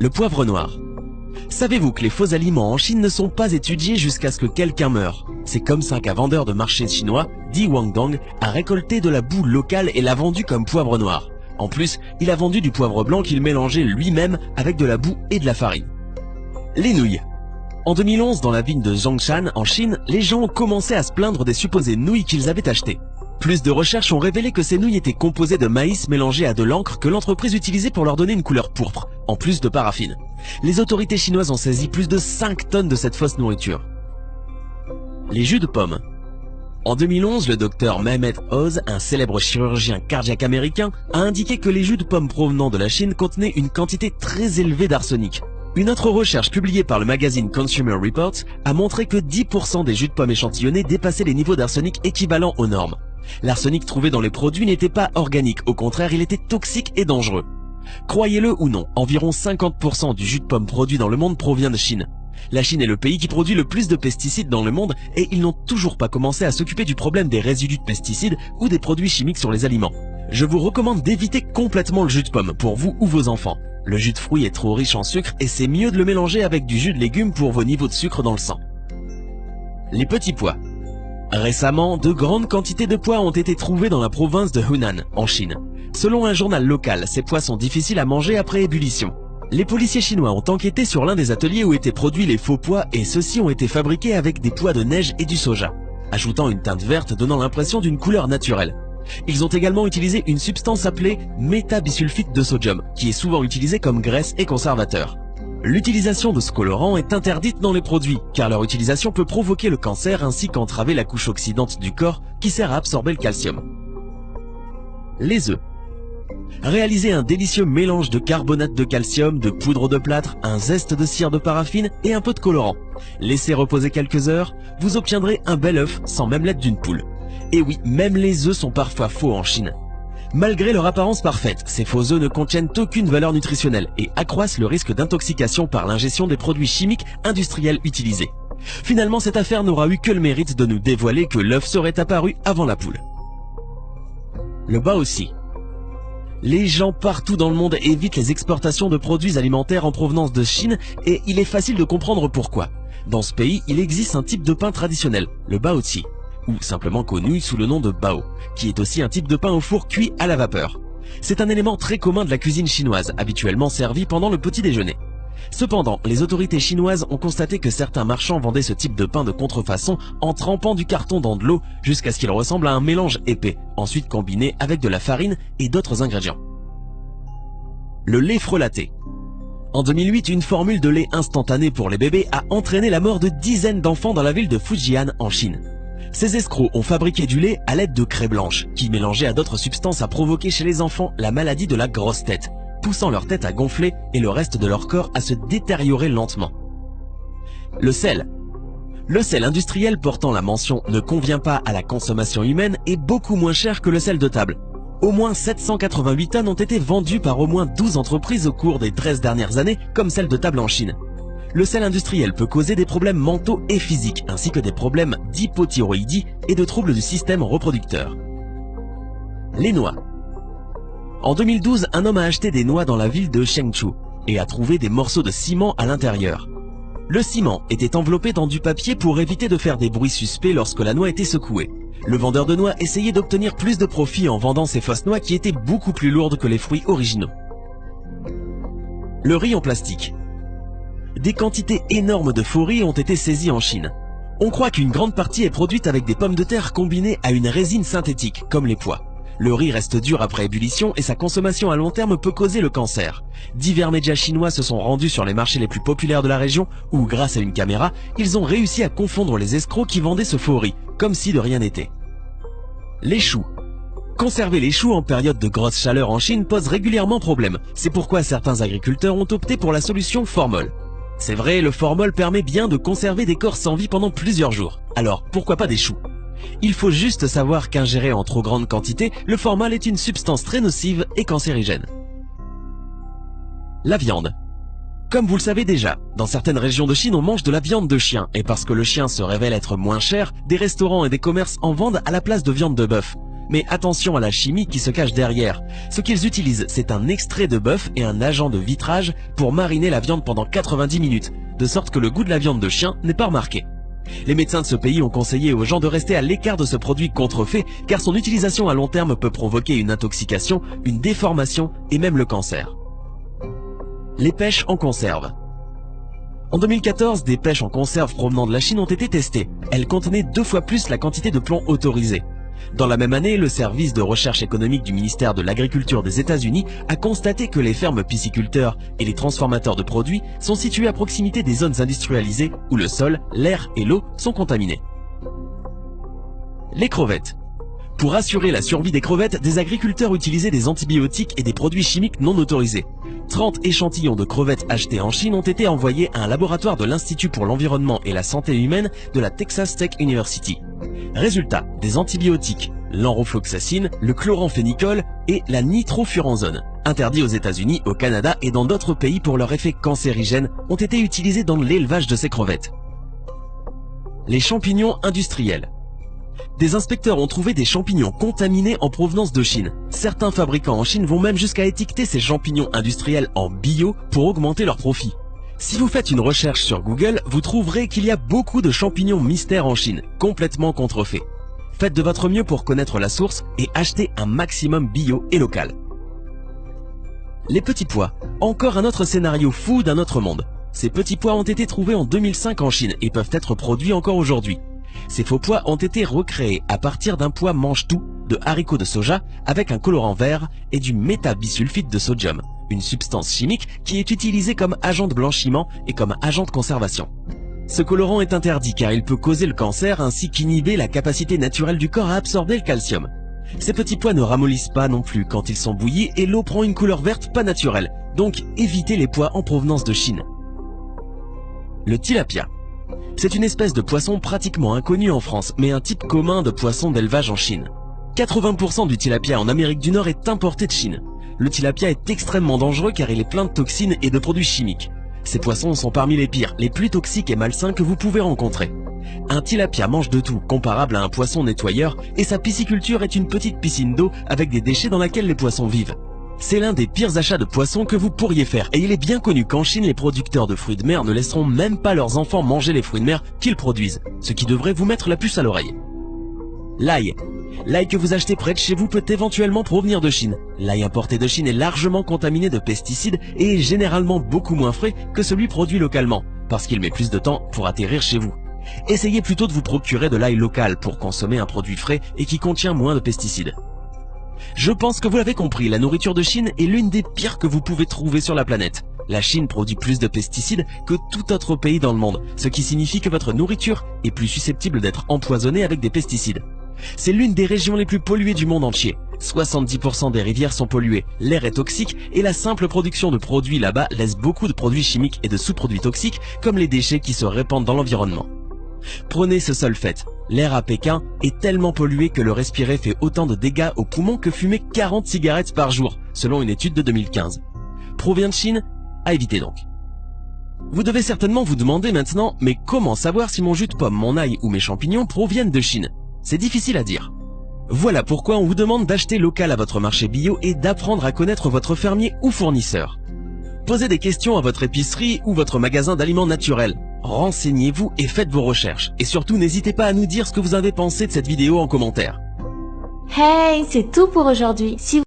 Le poivre noir. Savez-vous que les faux aliments en Chine ne sont pas étudiés jusqu'à ce que quelqu'un meure? C'est comme ça qu'un vendeur de marché chinois, Di Wangdong, a récolté de la boue locale et l'a vendu comme poivre noir. En plus, il a vendu du poivre blanc qu'il mélangeait lui-même avec de la boue et de la farine. Les nouilles. En 2011, dans la ville de Zhongshan, en Chine, les gens ont commencé à se plaindre des supposées nouilles qu'ils avaient achetées. Plus de recherches ont révélé que ces nouilles étaient composées de maïs mélangé à de l'encre que l'entreprise utilisait pour leur donner une couleur pourpre, en plus de paraffine. Les autorités chinoises ont saisi plus de 5 tonnes de cette fausse nourriture. Les jus de pommes. En 2011, le docteur Mehmet Oz, un célèbre chirurgien cardiaque américain, a indiqué que les jus de pommes provenant de la Chine contenaient une quantité très élevée d'arsenic. Une autre recherche publiée par le magazine Consumer Reports a montré que 10% des jus de pommes échantillonnés dépassaient les niveaux d'arsenic équivalents aux normes. L'arsenic trouvé dans les produits n'était pas organique, au contraire, il était toxique et dangereux. Croyez-le ou non, environ 50% du jus de pomme produit dans le monde provient de Chine. La Chine est le pays qui produit le plus de pesticides dans le monde et ils n'ont toujours pas commencé à s'occuper du problème des résidus de pesticides ou des produits chimiques sur les aliments. Je vous recommande d'éviter complètement le jus de pomme pour vous ou vos enfants. Le jus de fruits est trop riche en sucre et c'est mieux de le mélanger avec du jus de légumes pour vos niveaux de sucre dans le sang. Les petits pois. Récemment, de grandes quantités de pois ont été trouvés dans la province de Hunan, en Chine. Selon un journal local, ces pois sont difficiles à manger après ébullition. Les policiers chinois ont enquêté sur l'un des ateliers où étaient produits les faux pois et ceux-ci ont été fabriqués avec des pois de neige et du soja, ajoutant une teinte verte donnant l'impression d'une couleur naturelle. Ils ont également utilisé une substance appelée métabisulfite de sodium, qui est souvent utilisée comme graisse et conservateur. L'utilisation de ce colorant est interdite dans les produits, car leur utilisation peut provoquer le cancer ainsi qu'entraver la couche oxydante du corps qui sert à absorber le calcium. Les œufs. Réalisez un délicieux mélange de carbonate de calcium, de poudre de plâtre, un zeste de cire de paraffine et un peu de colorant. Laissez reposer quelques heures, vous obtiendrez un bel œuf sans même l'être d'une poule. Et oui, même les œufs sont parfois faux en Chine. Malgré leur apparence parfaite, ces faux œufs ne contiennent aucune valeur nutritionnelle et accroissent le risque d'intoxication par l'ingestion des produits chimiques industriels utilisés. Finalement, cette affaire n'aura eu que le mérite de nous dévoiler que l'œuf serait apparu avant la poule. Le baozi. Les gens partout dans le monde évitent les exportations de produits alimentaires en provenance de Chine et il est facile de comprendre pourquoi. Dans ce pays, il existe un type de pain traditionnel, le baozi, ou simplement connu sous le nom de bao, qui est aussi un type de pain au four cuit à la vapeur. C'est un élément très commun de la cuisine chinoise, habituellement servi pendant le petit déjeuner. Cependant, les autorités chinoises ont constaté que certains marchands vendaient ce type de pain de contrefaçon en trempant du carton dans de l'eau jusqu'à ce qu'il ressemble à un mélange épais, ensuite combiné avec de la farine et d'autres ingrédients. Le lait frelaté. En 2008, une formule de lait instantané pour les bébés a entraîné la mort de dizaines d'enfants dans la ville de Fujian en Chine. Ces escrocs ont fabriqué du lait à l'aide de craie blanche, qui mélangée à d'autres substances a provoqué chez les enfants la maladie de la grosse tête, poussant leur tête à gonfler et le reste de leur corps à se détériorer lentement. Le sel. Le sel industriel portant la mention « ne convient pas à la consommation humaine » est beaucoup moins cher que le sel de table. Au moins 788 tonnes ont été vendues par au moins 12 entreprises au cours des 13 dernières années, comme celle de table en Chine. Le sel industriel peut causer des problèmes mentaux et physiques, ainsi que des problèmes d'hypothyroïdie et de troubles du système reproducteur. Les noix. En 2012, un homme a acheté des noix dans la ville de Chengchu et a trouvé des morceaux de ciment à l'intérieur. Le ciment était enveloppé dans du papier pour éviter de faire des bruits suspects lorsque la noix était secouée. Le vendeur de noix essayait d'obtenir plus de profit en vendant ces fausses noix qui étaient beaucoup plus lourdes que les fruits originaux. Le riz en plastique. Des quantités énormes de faux riz ont été saisies en Chine. On croit qu'une grande partie est produite avec des pommes de terre combinées à une résine synthétique, comme les pois. Le riz reste dur après ébullition et sa consommation à long terme peut causer le cancer. Divers médias chinois se sont rendus sur les marchés les plus populaires de la région où, grâce à une caméra, ils ont réussi à confondre les escrocs qui vendaient ce faux riz, comme si de rien n'était. Les choux. Conserver les choux en période de grosse chaleur en Chine pose régulièrement problème. C'est pourquoi certains agriculteurs ont opté pour la solution formol. C'est vrai, le formol permet bien de conserver des corps sans vie pendant plusieurs jours. Alors, pourquoi pas des choux? Il faut juste savoir qu'ingéré en trop grande quantité, le formol est une substance très nocive et cancérigène. La viande. Comme vous le savez déjà, dans certaines régions de Chine, on mange de la viande de chien. Et parce que le chien se révèle être moins cher, des restaurants et des commerces en vendent à la place de viande de bœuf. Mais attention à la chimie qui se cache derrière. Ce qu'ils utilisent, c'est un extrait de bœuf et un agent de vitrage pour mariner la viande pendant 90 minutes, de sorte que le goût de la viande de chien n'est pas remarqué. Les médecins de ce pays ont conseillé aux gens de rester à l'écart de ce produit contrefait car son utilisation à long terme peut provoquer une intoxication, une déformation et même le cancer. Les pêches en conserve. En 2014, des pêches en conserve provenant de la Chine ont été testées. Elles contenaient 2 fois plus la quantité de plomb autorisée. Dans la même année, le service de recherche économique du ministère de l'Agriculture des États-Unis a constaté que les fermes pisciculteurs et les transformateurs de produits sont situés à proximité des zones industrialisées où le sol, l'air et l'eau sont contaminés. Les crevettes. Pour assurer la survie des crevettes, des agriculteurs utilisaient des antibiotiques et des produits chimiques non autorisés. 30 échantillons de crevettes achetés en Chine ont été envoyés à un laboratoire de l'Institut pour l'environnement et la santé humaine de la Texas Tech University. Résultat, des antibiotiques, l'enrofloxacine, le chloramphénicol et la nitrofuranzone, interdits aux États-Unis, au Canada et dans d'autres pays pour leur effet cancérigène, ont été utilisés dans l'élevage de ces crevettes. Les champignons industriels. Des inspecteurs ont trouvé des champignons contaminés en provenance de Chine. Certains fabricants en Chine vont même jusqu'à étiqueter ces champignons industriels en bio pour augmenter leurs profits. Si vous faites une recherche sur Google, vous trouverez qu'il y a beaucoup de champignons mystères en Chine, complètement contrefaits. Faites de votre mieux pour connaître la source et achetez un maximum bio et local. Les petits pois. Encore un autre scénario fou d'un autre monde. Ces petits pois ont été trouvés en 2005 en Chine et peuvent être produits encore aujourd'hui. Ces faux pois ont été recréés à partir d'un pois mange-tout de haricots de soja avec un colorant vert et du métabisulfite de sodium, une substance chimique qui est utilisée comme agent de blanchiment et comme agent de conservation. Ce colorant est interdit car il peut causer le cancer ainsi qu'inhiber la capacité naturelle du corps à absorber le calcium. Ces petits pois ne ramollissent pas non plus quand ils sont bouillis et l'eau prend une couleur verte pas naturelle, donc évitez les pois en provenance de Chine. Le tilapia. C'est une espèce de poisson pratiquement inconnue en France, mais un type commun de poisson d'élevage en Chine. 80% du tilapia en Amérique du Nord est importé de Chine. Le tilapia est extrêmement dangereux car il est plein de toxines et de produits chimiques. Ces poissons sont parmi les pires, les plus toxiques et malsains que vous pouvez rencontrer. Un tilapia mange de tout, comparable à un poisson nettoyeur, et sa pisciculture est une petite piscine d'eau avec des déchets dans laquelle les poissons vivent. C'est l'un des pires achats de poissons que vous pourriez faire et il est bien connu qu'en Chine, les producteurs de fruits de mer ne laisseront même pas leurs enfants manger les fruits de mer qu'ils produisent, ce qui devrait vous mettre la puce à l'oreille. L'ail. L'ail que vous achetez près de chez vous peut éventuellement provenir de Chine. L'ail importé de Chine est largement contaminé de pesticides et est généralement beaucoup moins frais que celui produit localement, parce qu'il met plus de temps pour atterrir chez vous. Essayez plutôt de vous procurer de l'ail local pour consommer un produit frais et qui contient moins de pesticides. Je pense que vous l'avez compris, la nourriture de Chine est l'une des pires que vous pouvez trouver sur la planète. La Chine produit plus de pesticides que tout autre pays dans le monde, ce qui signifie que votre nourriture est plus susceptible d'être empoisonnée avec des pesticides. C'est l'une des régions les plus polluées du monde entier. 70% des rivières sont polluées, l'air est toxique et la simple production de produits là-bas laisse beaucoup de produits chimiques et de sous-produits toxiques comme les déchets qui se répandent dans l'environnement. Prenez ce seul fait, l'air à Pékin est tellement pollué que le respirer fait autant de dégâts aux poumons que fumer 40 cigarettes par jour, selon une étude de 2015. Provient de Chine? À éviter donc. Vous devez certainement vous demander maintenant, mais comment savoir si mon jus de pomme, mon ail ou mes champignons proviennent de Chine? C'est difficile à dire. Voilà pourquoi on vous demande d'acheter local à votre marché bio et d'apprendre à connaître votre fermier ou fournisseur. Posez des questions à votre épicerie ou votre magasin d'aliments naturels. Renseignez-vous et faites vos recherches. Et surtout, n'hésitez pas à nous dire ce que vous avez pensé de cette vidéo en commentaire. Hey, c'est tout pour aujourd'hui. Si